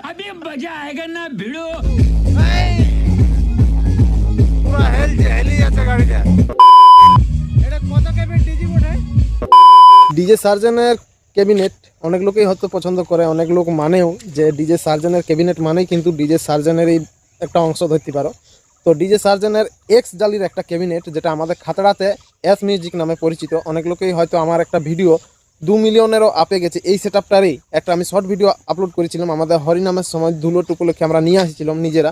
अभी मजा आएगा ना भिड़ो। ডিজে সার্জেনের ক্যাবিনেট অনেক লোকেই হয়তো পছন্দ করে, অনেক লোক মানেও যে ডিজে সার্জেনের ক্যাবিনেট মানেই কিন্তু ডিজে সার্জেনেরই একটা অংশ ধরতে পারো। তো ডিজে সার্জেনের এক্স জালির একটা ক্যাবিনেট, যেটা আমাদের খাতড়াতে এস মিউজিক নামে পরিচিত। অনেক লোকেই হয়তো আমার একটা ভিডিও 2 মিলিয়নেরও আপে গেছে। এই সেটআপটারই একটা আমি শর্ট ভিডিও আপলোড করেছিলাম আমাদের হরিনামের সময়, ধুলোট উপলক্ষে আমরা নিয়ে আসছিলাম নিজেরা।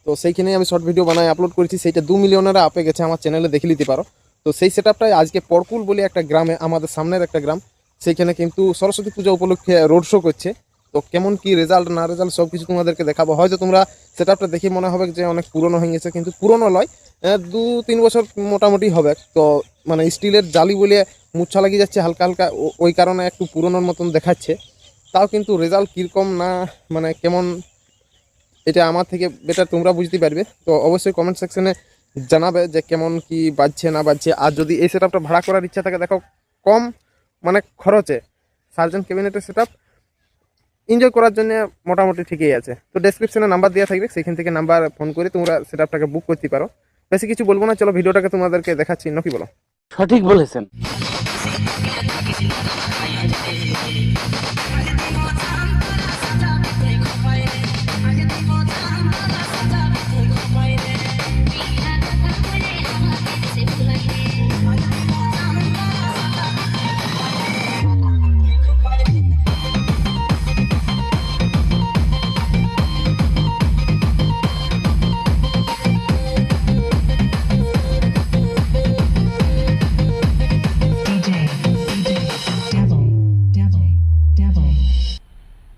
তো সেইখানেই আমি শর্ট ভিডিও বানাই আপলোড করেছি, সেইটা 2 মিলিয়নেরও আপে গেছে, আমার চ্যানেলে দেখে নিতে পারো। তো সেই সেটআপটাই আজকে পরকুল বলে একটা গ্রামে, আমাদের সামনের একটা গ্রাম, সেইখানে কিন্তু সরস্বতী পূজা উপলক্ষে রোড শো করছে। তো কেমন কি রেজাল্ট না রেজাল্ট সব কিছু তোমাদেরকে দেখাবো। হয়তো তোমরা সেটআপটা দেখে মনে হবে যে অনেক পুরনো হয়ে গেছে, কিন্তু পুরনো নয়, 2-3 বছর মোটামুটি হবে। তো মানে স্টিলের জালি বলে মুচ্ছা লাগিয়ে যাচ্ছে হালকা হালকা, ওই কারণে একটু পুরনোর মতন দেখাচ্ছে। তাও কিন্তু রেজাল্ট কীরকম না মানে কেমন, এটা আমার থেকে বেটার তোমরা বুঝতে পারবে। তো অবশ্যই কমেন্ট সেকশনে জানাবে যে কেমন কি বাজছে না বাজছে। আর যদি এই সেটআপটা ভাড়া করার ইচ্ছা থাকে, দেখো কম মানে খরচে সার্জেন ক্যাবিনেটের সেটআপ এনজয় করার জন্য মোটামুটি ঠিকই আছে। তো ডেসক্রিপশনে নাম্বার দেওয়া থাকবে, সেখান থেকে নাম্বার ফোন করে তোমরা সেটআপটাকে বুক করতে পারো। বেশি কিছু বলবো না, চলো ভিডিওটাকে তোমাদেরকে দেখাচ্ছি। নাকি বলো? সঠিক বলেছেন।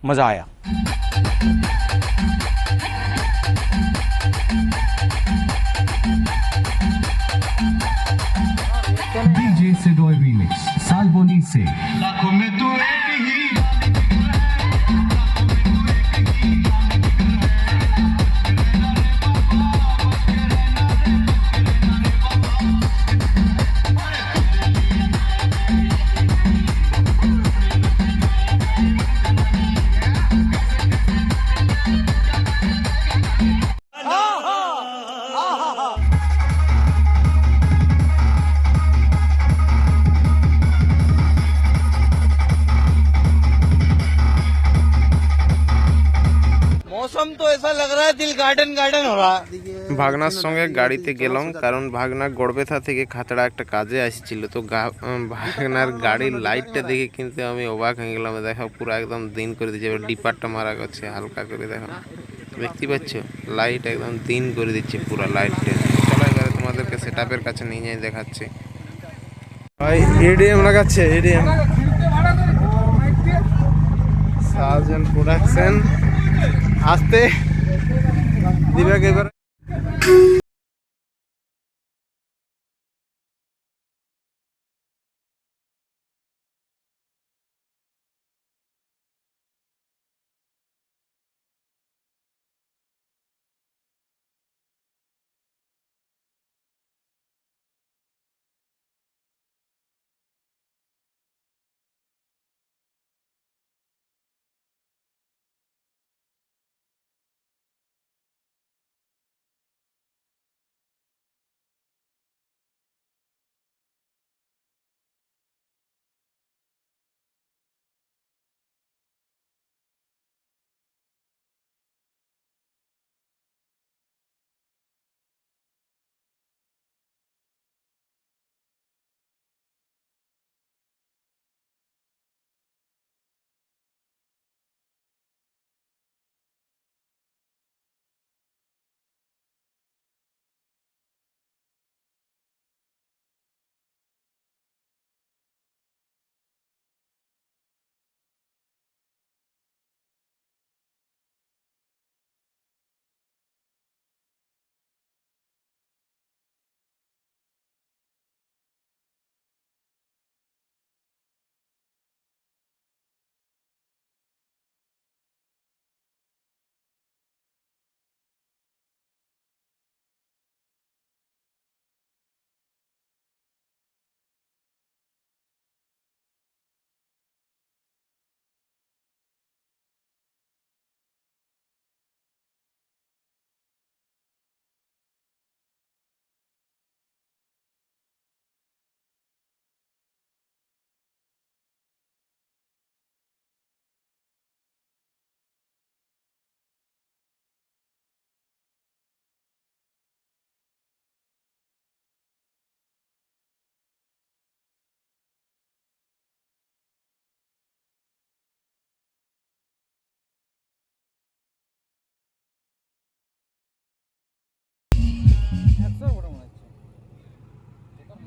मजा आया। डीजे सिडोय रीमिक्स सालबोनी से लाखों में तू एक ही मौसम तो ऐसा लग रहा है दिल गार्डन गार्डन हो रहा है। ভাগনার সঙ্গে গাড়িতে গেলাম, কারণ ভাগনা গড়বেথা থেকে খাতড়া একটা কাজে আসছিল। তো ভাগনার গাড়ির লাইটটা দেখে কিন্তু আমি অবাক হয়ে গেলাম। দেখো পুরো একদম দিন করে দিচ্ছে, এবার ডিপারটা মারা করছে হালকা করে, দেখো দেখতে পাচ্ছ লাইট একদম দিন করে দিচ্ছে পুরো লাইটটা। চলো এবারে তোমাদেরকে সেটআপের কাছে নিয়ে যাই দেখাচ্ছে। ভাই এডিএম লাগাচ্ছে, এডিএম সার্জেন প্রোডাকশন আসতে দিবে এবার।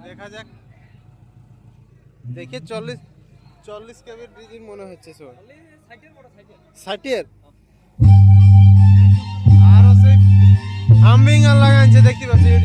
দেখা যাক, দেখে 40 কেবির ডিজি মনে হচ্ছে সব 60-এর আরো সেই হামিং আর লাগাইছে দেখতে পাচ্ছি।